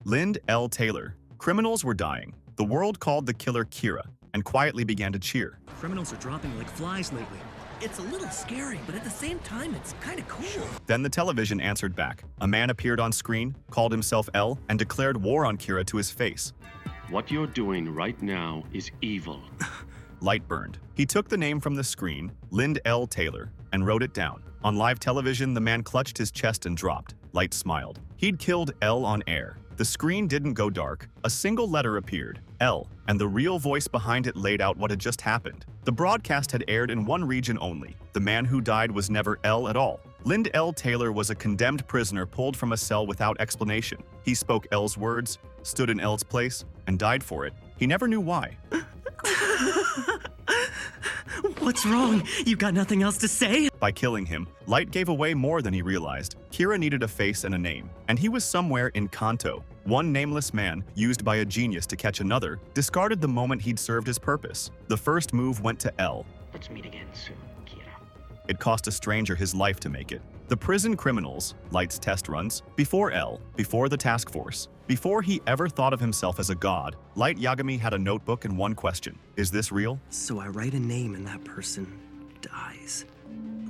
Lind L. Taylor. Criminals were dying. The world called the killer Kira and quietly began to cheer. Criminals are dropping like flies lately. It's a little scary, but at the same time, it's kind of cool. Then the television answered back. A man appeared on screen, called himself L, and declared war on Kira to his face. What you're doing right now is evil. Light burned. He took the name from the screen, Lind L. Taylor, and wrote it down. On live television, the man clutched his chest and dropped. Light smiled. He'd killed L on air. The screen didn't go dark. A single letter appeared, L, and the real voice behind it laid out what had just happened. The broadcast had aired in one region only. The man who died was never L at all. Lind L. Taylor was a condemned prisoner pulled from a cell without explanation. He spoke L's words, stood in L's place, and died for it. He never knew why. What's wrong? You got nothing else to say? By killing him, Light gave away more than he realized. Kira needed a face and a name, and he was somewhere in Kanto. One nameless man, used by a genius to catch another, discarded the moment he'd served his purpose. The first move went to L. Let's meet again soon, Kira. It cost a stranger his life to make it. The prison criminals, Light's test runs, before L, before the task force, before he ever thought of himself as a god, Light Yagami had a notebook and one question. Is this real? So I write a name and that person dies.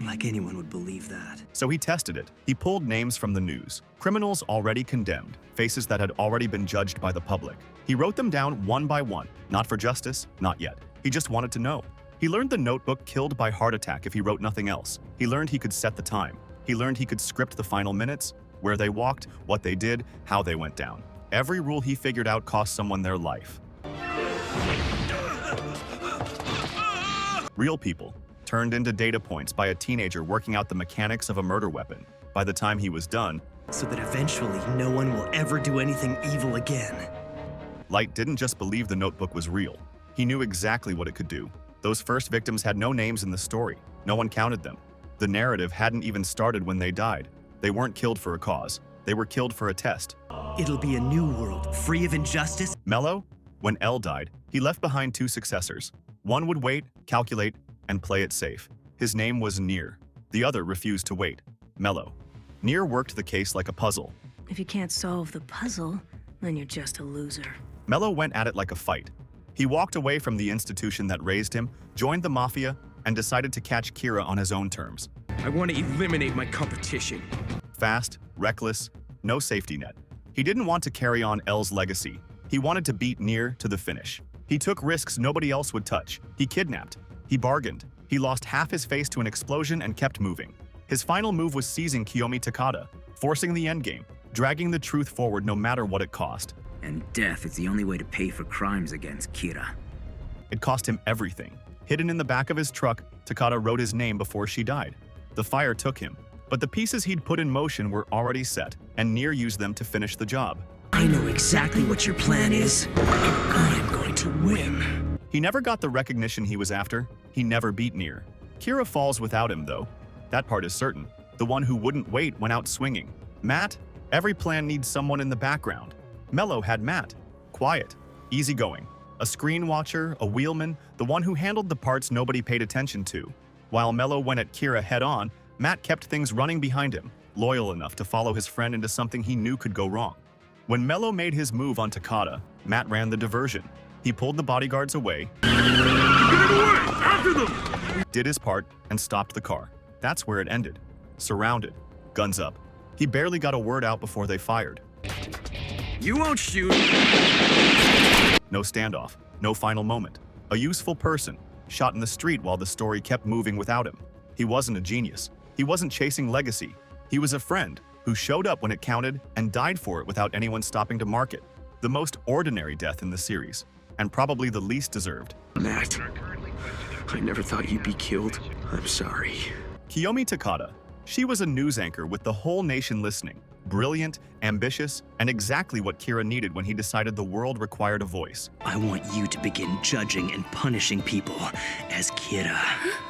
Like anyone would believe that. So he tested it. He pulled names from the news. Criminals already condemned, faces that had already been judged by the public. He wrote them down one by one, not for justice, not yet. He just wanted to know. He learned the notebook killed by heart attack if he wrote nothing else. He learned he could set the time. He learned he could script the final minutes, where they walked, what they did, how they went down. Every rule he figured out cost someone their life. Real people, turned into data points by a teenager working out the mechanics of a murder weapon. By the time he was done, so that eventually no one will ever do anything evil again. Light didn't just believe the notebook was real. He knew exactly what it could do. Those first victims had no names in the story. No one counted them. The narrative hadn't even started when they died. They weren't killed for a cause. They were killed for a test. It'll be a new world, free of injustice. Mello, when L died, he left behind two successors. One would wait, calculate, and play it safe. His name was Nier. The other refused to wait. Mello. Nier worked the case like a puzzle. If you can't solve the puzzle, then you're just a loser. Mello went at it like a fight. He walked away from the institution that raised him, joined the mafia, and decided to catch Kira on his own terms. I want to eliminate my competition. Fast, reckless, no safety net. He didn't want to carry on L's legacy. He wanted to beat Nier to the finish. He took risks nobody else would touch. He kidnapped. He bargained. He lost half his face to an explosion and kept moving. His final move was seizing Kiyomi Takada, forcing the endgame, dragging the truth forward no matter what it cost. And death is the only way to pay for crimes against Kira. It cost him everything. Hidden in the back of his truck, Takada wrote his name before she died. The fire took him, but the pieces he'd put in motion were already set, and Nier used them to finish the job. I know exactly what your plan is, and I'm going to win. He never got the recognition he was after. He never beat Nier. Kira falls without him, though. That part is certain. The one who wouldn't wait went out swinging. Matt? Every plan needs someone in the background. Mello had Matt. Quiet, easygoing. A screen watcher, a wheelman, the one who handled the parts nobody paid attention to. While Mello went at Kira head-on, Matt kept things running behind him, loyal enough to follow his friend into something he knew could go wrong. When Mello made his move on Takada, Matt ran the diversion. He pulled the bodyguards away, After them! did his part, and stopped the car. That's where it ended. Surrounded, guns up. He barely got a word out before they fired. You won't shoot! No standoff, no final moment. A useful person, shot in the street while the story kept moving without him. He wasn't a genius. He wasn't chasing legacy. He was a friend who showed up when it counted and died for it without anyone stopping to mark it. The most ordinary death in the series, and probably the least deserved. Matt, I never thought you'd be killed. I'm sorry. Kiyomi Takada. She was a news anchor with the whole nation listening. Brilliant, ambitious, and exactly what Kira needed when he decided the world required a voice. I want you to begin judging and punishing people as Kira.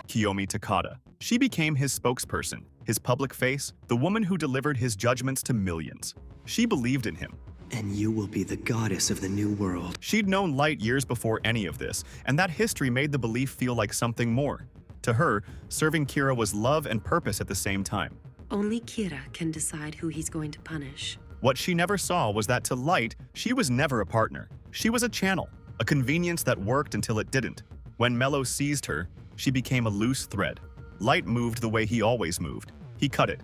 Kiyomi Takada. She became his spokesperson, his public face, the woman who delivered his judgments to millions. She believed in him. And you will be the goddess of the new world. She'd known Light years before any of this, and that history made the belief feel like something more. To her, serving Kira was love and purpose at the same time. Only Kira can decide who he's going to punish. What she never saw was that to Light, she was never a partner. She was a channel, a convenience that worked until it didn't. When Mello seized her, she became a loose thread. Light moved the way he always moved. He cut it.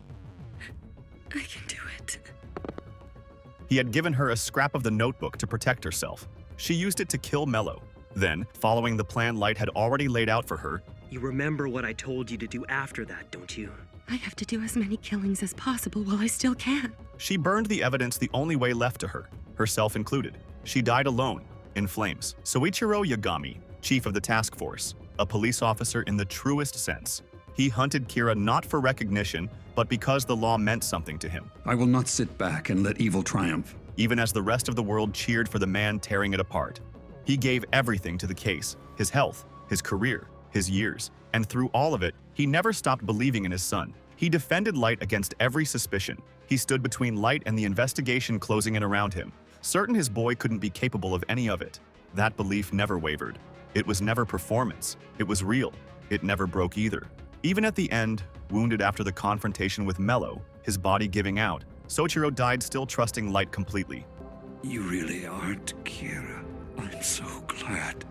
I can do it. He had given her a scrap of the notebook to protect herself. She used it to kill Mello. Then, following the plan Light had already laid out for her, You remember what I told you to do after that, don't you? I have to do as many killings as possible while I still can. she burned the evidence the only way left to her, herself included. She died alone, in flames. Soichiro Yagami, chief of the task force, a police officer in the truest sense. He hunted Kira not for recognition, but because the law meant something to him, I will not sit back and let evil triumph. even as the rest of the world cheered for the man tearing it apart. He gave everything to the case, his health, his career, his years, and through all of it, he never stopped believing in his son. He defended Light against every suspicion. He stood between Light and the investigation closing in around him, certain his boy couldn't be capable of any of it. That belief never wavered. It was never performance. It was real. It never broke either. Even at the end, wounded after the confrontation with Mello, his body giving out, Soichiro died still trusting Light completely. You really aren't, Kira. I'm so glad.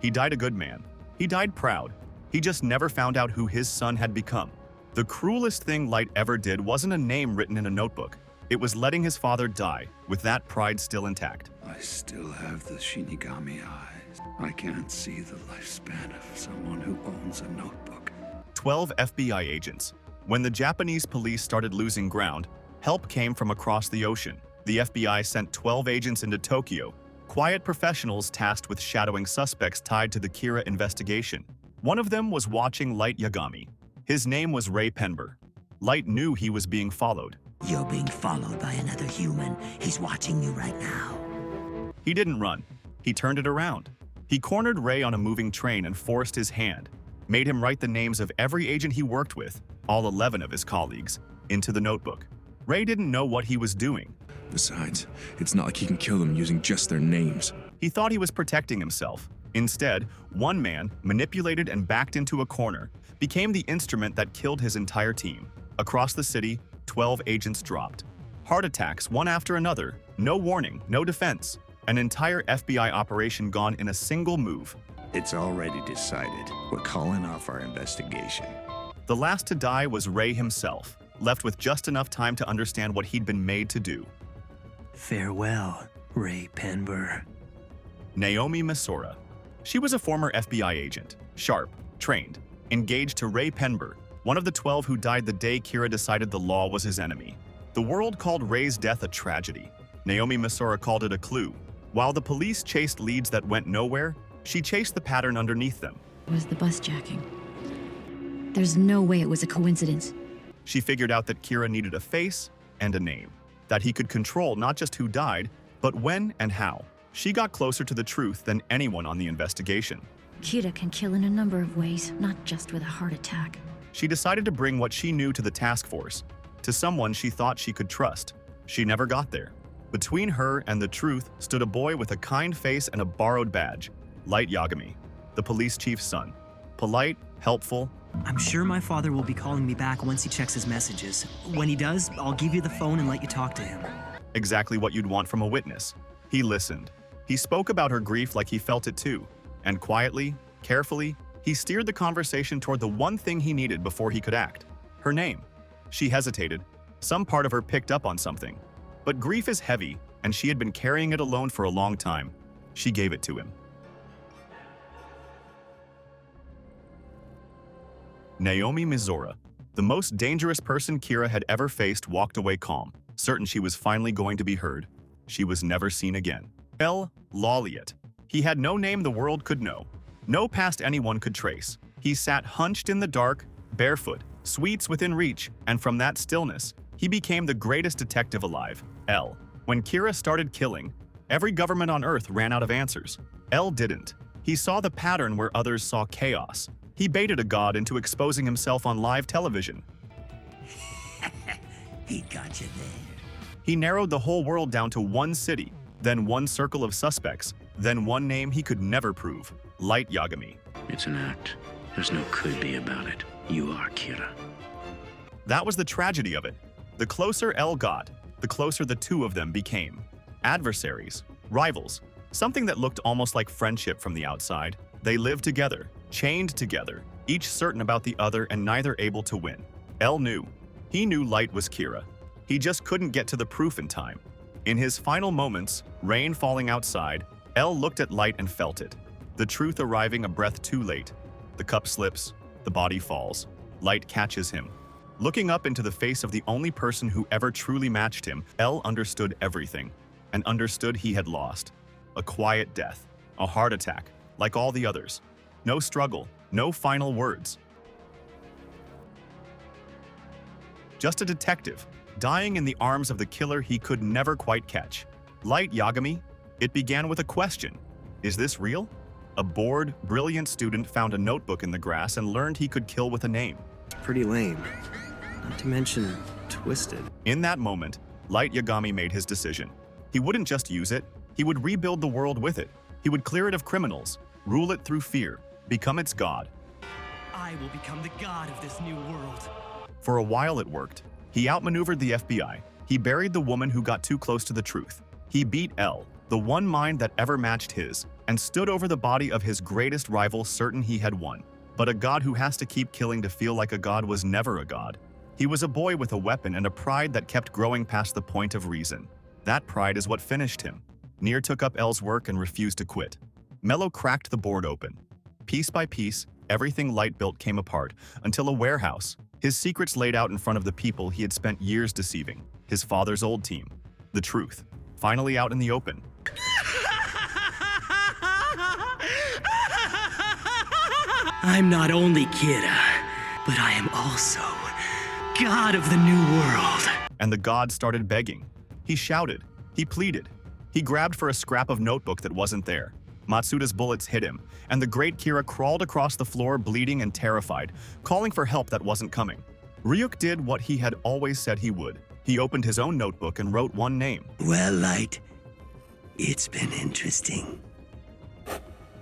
He died a good man. He died proud. He just never found out who his son had become. The cruelest thing Light ever did wasn't a name written in a notebook. It was letting his father die, with that pride still intact. I still have the Shinigami eyes. I can't see the lifespan of someone who owns a notebook. 12 FBI agents. When the Japanese police started losing ground, help came from across the ocean. The FBI sent 12 agents into Tokyo, quiet professionals tasked with shadowing suspects tied to the Kira investigation. One of them was watching Light Yagami. His name was Ray Penber. Light knew he was being followed. You're being followed by another human. He's watching you right now. He didn't run. He turned it around. He cornered Ray on a moving train and forced his hand, made him write the names of every agent he worked with, all 11 of his colleagues, into the notebook. Ray didn't know what he was doing. Besides, it's not like he can kill them using just their names. He thought he was protecting himself. Instead, one man, manipulated and backed into a corner, became the instrument that killed his entire team. Across the city, 12 agents dropped. Heart attacks, one after another, no warning, no defense. An entire FBI operation gone in a single move. It's already decided. We're calling off our investigation. The last to die was Ray himself, left with just enough time to understand what he'd been made to do. Farewell, Ray Penber. Naomi Misora. She was a former FBI agent, sharp, trained, engaged to Ray Penber, one of the 12 who died the day Kira decided the law was his enemy. The world called Ray's death a tragedy. Naomi Misora called it a clue. While the police chased leads that went nowhere, she chased the pattern underneath them. It was the bus jacking. There's no way it was a coincidence. She figured out that Kira needed a face and a name, that he could control not just who died, but when and how. She got closer to the truth than anyone on the investigation. Kira can kill in a number of ways, not just with a heart attack. She decided to bring what she knew to the task force, to someone she thought she could trust. She never got there. Between her and the truth stood a boy with a kind face and a borrowed badge, Light Yagami, the police chief's son. Polite, helpful. I'm sure my father will be calling me back once he checks his messages. When he does, I'll give you the phone and let you talk to him. Exactly what you'd want from a witness. He listened. He spoke about her grief like he felt it too. And quietly, carefully, he steered the conversation toward the one thing he needed before he could act. Her name. She hesitated. Some part of her picked up on something. But grief is heavy, and she had been carrying it alone for a long time. She gave it to him. Naomi Misora, the most dangerous person Kira had ever faced, walked away calm, certain she was finally going to be heard. She was never seen again. El Lawliet. He had no name the world could know, no past anyone could trace. He sat hunched in the dark, barefoot, sweets within reach, and from that stillness, he became the greatest detective alive. El. When Kira started killing, every government on Earth ran out of answers. El didn't. He saw the pattern where others saw chaos. He baited a god into exposing himself on live television. He got you there. He narrowed the whole world down to one city, then one circle of suspects, then one name he could never prove, Light Yagami. It's an act. There's no could be about it. You are Kira. That was the tragedy of it. The closer El got, the closer the two of them became. Adversaries, rivals, something that looked almost like friendship from the outside. They lived together, chained together, each certain about the other and neither able to win. El knew. He knew Light was Kira. He just couldn't get to the proof in time. In his final moments, rain falling outside, El looked at Light and felt it. The truth arriving a breath too late. The cup slips, the body falls. Light catches him. Looking up into the face of the only person who ever truly matched him, El understood everything, and understood he had lost. A quiet death, a heart attack, like all the others. No struggle, no final words. Just a detective, dying in the arms of the killer he could never quite catch. Light Yagami? It began with a question. Is this real? A bored, brilliant student found a notebook in the grass and learned he could kill with a name. Pretty lame. Not to mention, twisted. In that moment, Light Yagami made his decision. He wouldn't just use it, he would rebuild the world with it. He would clear it of criminals, rule it through fear, become its god. I will become the god of this new world. For a while it worked. He outmaneuvered the FBI. He buried the woman who got too close to the truth. He beat El, the one mind that ever matched his, and stood over the body of his greatest rival certain he had won. But a god who has to keep killing to feel like a god was never a god. He was a boy with a weapon and a pride that kept growing past the point of reason. That pride is what finished him. Nier took up El's work and refused to quit. Mello cracked the board open. Piece by piece, everything Light built came apart, until a warehouse, his secrets laid out in front of the people he had spent years deceiving, his father's old team. The truth, finally out in the open. I'm not only Kira, but I am also god of the new world. And the god started begging. He shouted. He pleaded. He grabbed for a scrap of notebook that wasn't there. Matsuda's bullets hit him, and the great Kira crawled across the floor bleeding and terrified, calling for help that wasn't coming. Ryuk did what he had always said he would. He opened his own notebook and wrote one name. Well, Light, it's been interesting.